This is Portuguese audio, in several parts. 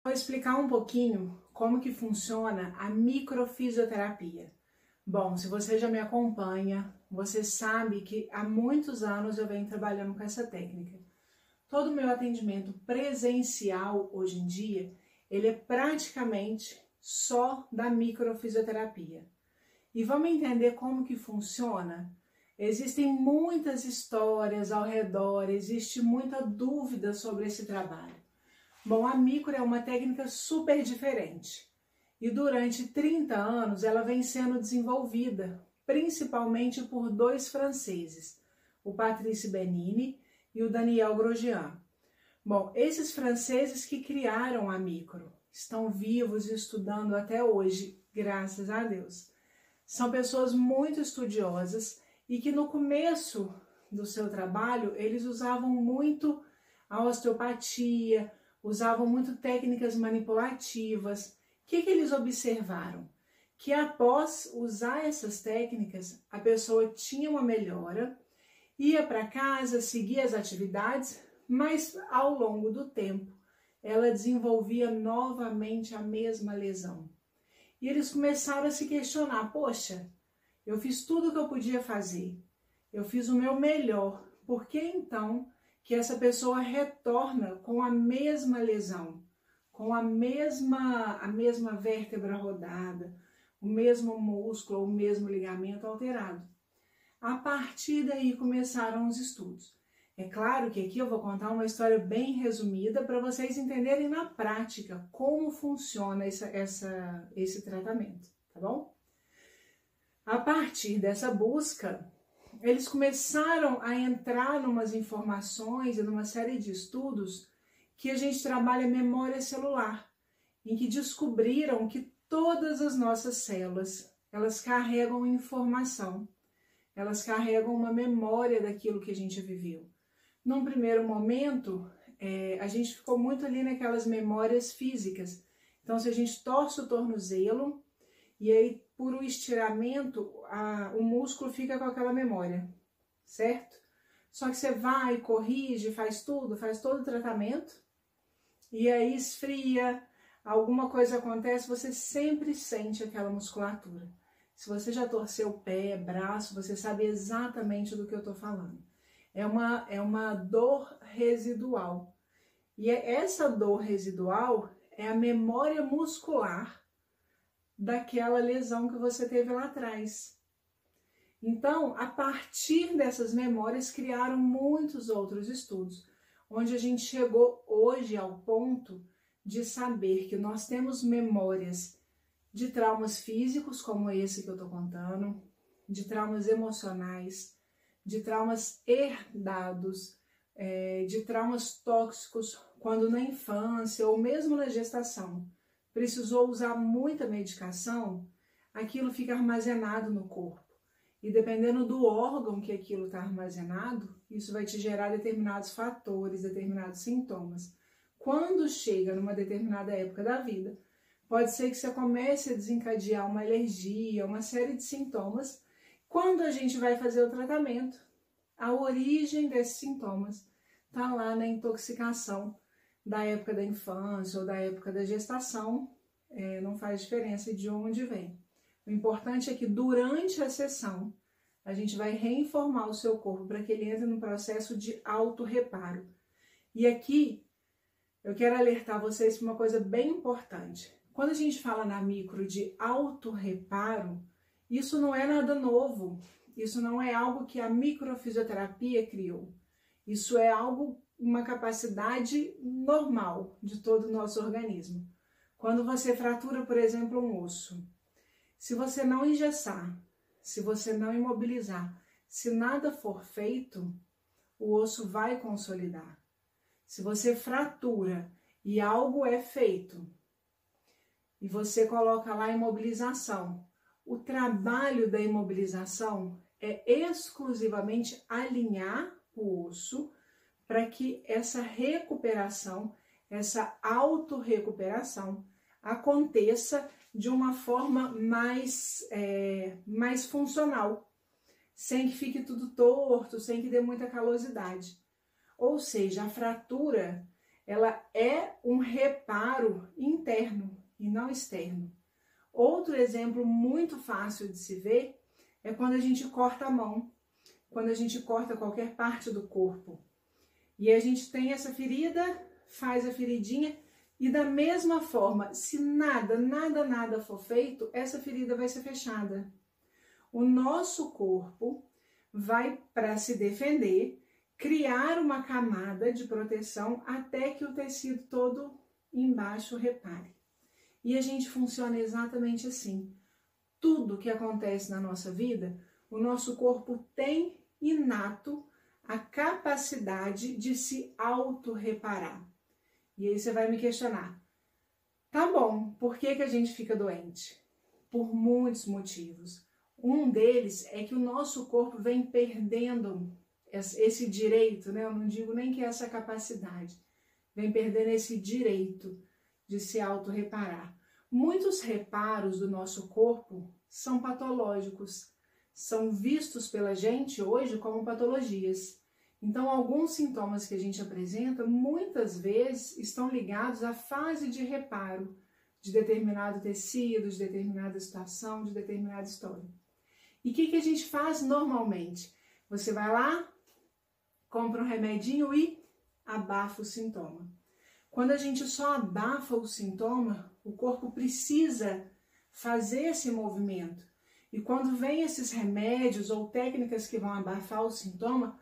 Vou explicar um pouquinho como que funciona a microfisioterapia. Bom, se você já me acompanha, você sabe que há muitos anos eu venho trabalhando com essa técnica. Todo o meu atendimento presencial hoje em dia, ele é praticamente só da microfisioterapia. E vamos entender como que funciona? Existem muitas histórias ao redor, existe muita dúvida sobre esse trabalho. Bom, a micro é uma técnica super diferente e durante 30 anos ela vem sendo desenvolvida, principalmente por dois franceses, o Patrice Benini e o Daniel Grosjean. Bom, esses franceses que criaram a micro estão vivos e estudando até hoje, graças a Deus. São pessoas muito estudiosas e que no começo do seu trabalho eles usavam muito a osteopatia, usavam muito técnicas manipulativas. O que eles observaram? Que após usar essas técnicas, a pessoa tinha uma melhora, ia para casa, seguia as atividades, mas ao longo do tempo ela desenvolvia novamente a mesma lesão. E eles começaram a se questionar, poxa, eu fiz tudo o que eu podia fazer, eu fiz o meu melhor, por que então que essa pessoa retorna com a mesma lesão, com a mesma vértebra rodada, o mesmo músculo, o mesmo ligamento alterado? A partir daí começaram os estudos. É claro que aqui eu vou contar uma história bem resumida para vocês entenderem na prática como funciona esse tratamento, tá bom? A partir dessa busca, eles começaram a entrar numas informações e numa série de estudos que a gente trabalha memória celular, em que descobriram que todas as nossas células, elas carregam informação, elas carregam uma memória daquilo que a gente viveu. Num primeiro momento, a gente ficou muito ali naquelas memórias físicas. Então, se a gente torce o tornozelo, e aí por um estiramento, o músculo fica com aquela memória, certo? Só que você vai, corrige, faz todo o tratamento, e aí esfria, alguma coisa acontece, você sempre sente aquela musculatura. Se você já torceu o pé, braço, você sabe exatamente do que eu estou falando. É uma dor residual. E essa dor residual é a memória muscular daquela lesão que você teve lá atrás. Então, a partir dessas memórias, criaram muitos outros estudos, onde a gente chegou hoje ao ponto de saber que nós temos memórias de traumas físicos, como esse que eu estou contando, de traumas emocionais, de traumas herdados, de traumas tóxicos, quando na infância ou mesmo na gestação precisou usar muita medicação, aquilo fica armazenado no corpo. E dependendo do órgão que aquilo está armazenado, isso vai te gerar determinados fatores, determinados sintomas. Quando chega numa determinada época da vida, pode ser que você comece a desencadear uma alergia, uma série de sintomas. Quando a gente vai fazer o tratamento, a origem desses sintomas está lá na intoxicação da época da infância ou da época da gestação, não faz diferença de onde vem. O importante é que durante a sessão, a gente vai reinformar o seu corpo para que ele entre no processo de autorreparo. E aqui, eu quero alertar vocês para uma coisa bem importante. Quando a gente fala na micro de autorreparo, isso não é nada novo, isso não é algo que a microfisioterapia criou. Isso é algo, uma capacidade normal de todo o nosso organismo. Quando você fratura, por exemplo, um osso, se você não engessar, se você não imobilizar, se nada for feito, o osso vai consolidar. Se você fratura e algo é feito, e você coloca lá a imobilização, o trabalho da imobilização é exclusivamente alinhar o osso para que essa recuperação, essa autorrecuperação aconteça de uma forma mais funcional, sem que fique tudo torto, sem que dê muita calosidade. Ou seja, a fratura, ela é um reparo interno e não externo. Outro exemplo muito fácil de se ver é quando a gente corta a mão, quando a gente corta qualquer parte do corpo. E a gente tem essa ferida, faz a feridinha, e da mesma forma, se nada for feito, essa ferida vai ser fechada. O nosso corpo vai, para se defender, criar uma camada de proteção até que o tecido todo embaixo repare. E a gente funciona exatamente assim. Tudo que acontece na nossa vida, o nosso corpo tem inato a capacidade de se auto-reparar. E aí você vai me questionar, tá bom, por que a gente fica doente? Por muitos motivos. Um deles é que o nosso corpo vem perdendo esse direito, né? Eu não digo nem que é essa capacidade, vem perdendo esse direito de se auto-reparar. Muitos reparos do nosso corpo são patológicos, são vistos pela gente hoje como patologias. Então, alguns sintomas que a gente apresenta, muitas vezes, estão ligados à fase de reparo de determinado tecido, de determinada situação, de determinada história. E o que a gente faz normalmente? Você vai lá, compra um remedinho e abafa o sintoma. Quando a gente só abafa o sintoma, o corpo precisa fazer esse movimento. E quando vem esses remédios ou técnicas que vão abafar o sintoma,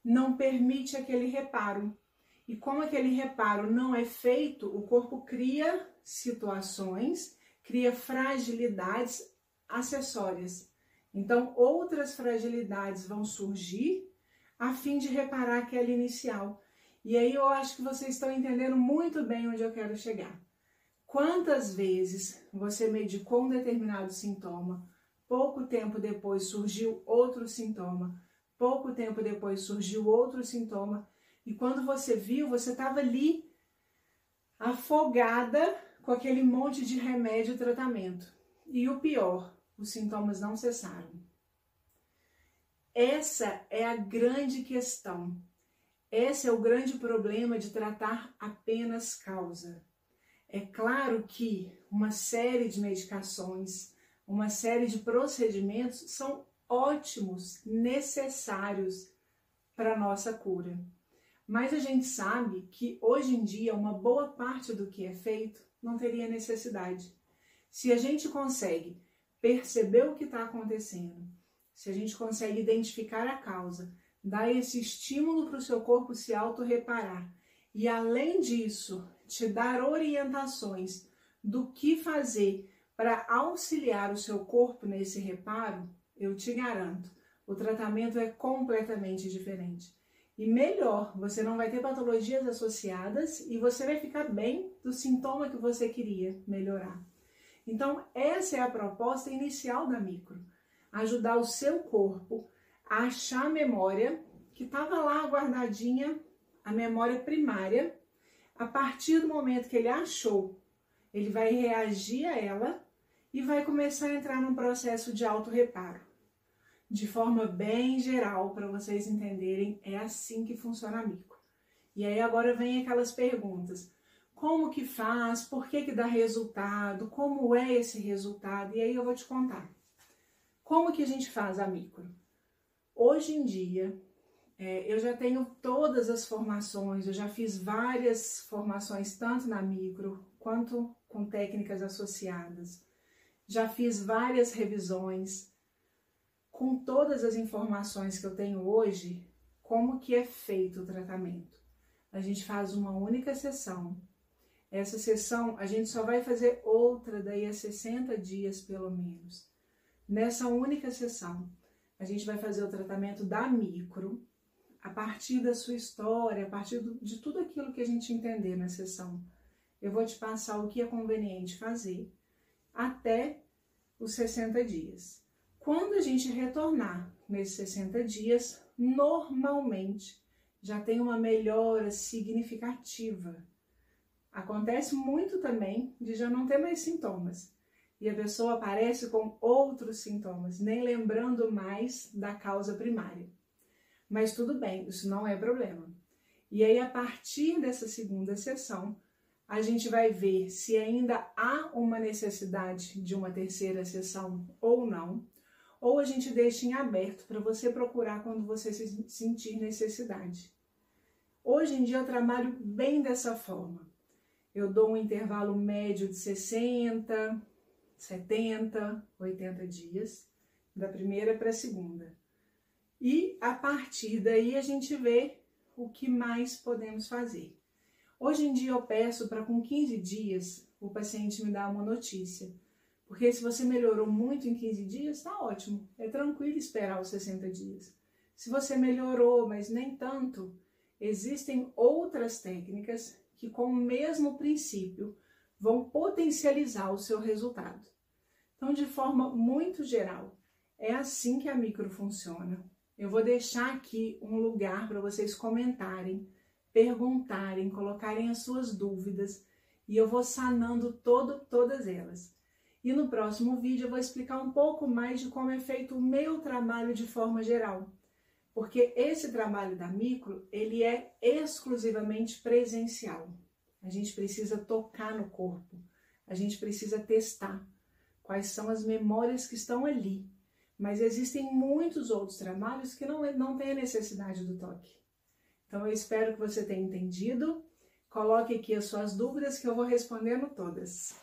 não permite aquele reparo. E como aquele reparo não é feito, o corpo cria situações, cria fragilidades acessórias. Então, outras fragilidades vão surgir a fim de reparar aquela inicial. E aí eu acho que vocês estão entendendo muito bem onde eu quero chegar. Quantas vezes você medicou um determinado sintoma, pouco tempo depois surgiu outro sintoma, pouco tempo depois surgiu outro sintoma, e quando você viu, você estava ali afogada com aquele monte de remédio e tratamento. E o pior, os sintomas não cessaram. Essa é a grande questão. Esse é o grande problema de tratar apenas causa. É claro que uma série de medicações, uma série de procedimentos são ótimos, necessários para a nossa cura. Mas a gente sabe que hoje em dia uma boa parte do que é feito não teria necessidade. Se a gente consegue perceber o que está acontecendo, se a gente consegue identificar a causa, dar esse estímulo para o seu corpo se auto-reparar e, além disso, te dar orientações do que fazer para auxiliar o seu corpo nesse reparo, eu te garanto, o tratamento é completamente diferente. E melhor, você não vai ter patologias associadas e você vai ficar bem do sintoma que você queria melhorar. Então, essa é a proposta inicial da micro. Ajudar o seu corpo a achar a memória que estava lá guardadinha, a memória primária. A partir do momento que ele achou, ele vai reagir a ela e vai começar a entrar num processo de autorreparo. De forma bem geral, para vocês entenderem, é assim que funciona a micro. E aí agora vem aquelas perguntas. Como que faz? Por que dá resultado? Como é esse resultado? E aí eu vou te contar. Como que a gente faz a micro? Hoje em dia, eu já tenho todas as formações, eu já fiz várias formações, tanto na micro, quanto com técnicas associadas. Já fiz várias revisões. Com todas as informações que eu tenho hoje, como que é feito o tratamento? A gente faz uma única sessão. Essa sessão, a gente só vai fazer outra daí a 60 dias, pelo menos. Nessa única sessão, a gente vai fazer o tratamento da micro, a partir da sua história, a partir de tudo aquilo que a gente entender na sessão. Eu vou te passar o que é conveniente fazer até os 60 dias. Quando a gente retornar nesses 60 dias, normalmente já tem uma melhora significativa. Acontece muito também de já não ter mais sintomas. E a pessoa aparece com outros sintomas, nem lembrando mais da causa primária. Mas tudo bem, isso não é problema. E aí, a partir dessa segunda sessão, a gente vai ver se ainda há uma necessidade de uma terceira sessão ou não, ou a gente deixa em aberto para você procurar quando você sentir necessidade. Hoje em dia eu trabalho bem dessa forma. Eu dou um intervalo médio de 60, 70, 80 dias, da primeira para a segunda. E a partir daí a gente vê o que mais podemos fazer. Hoje em dia eu peço para com 15 dias o paciente me dar uma notícia. Porque se você melhorou muito em 15 dias, está ótimo. É tranquilo esperar os 60 dias. Se você melhorou, mas nem tanto, existem outras técnicas que com o mesmo princípio vão potencializar o seu resultado. Então, de forma muito geral, é assim que a micro funciona. Eu vou deixar aqui um lugar para vocês comentarem, perguntarem, colocarem as suas dúvidas e eu vou sanando todas elas. E no próximo vídeo eu vou explicar um pouco mais de como é feito o meu trabalho de forma geral. Porque esse trabalho da micro, ele é exclusivamente presencial. A gente precisa tocar no corpo, a gente precisa testar quais são as memórias que estão ali. Mas existem muitos outros trabalhos que não têm a necessidade do toque. Então eu espero que você tenha entendido. Coloque aqui as suas dúvidas que eu vou respondendo todas.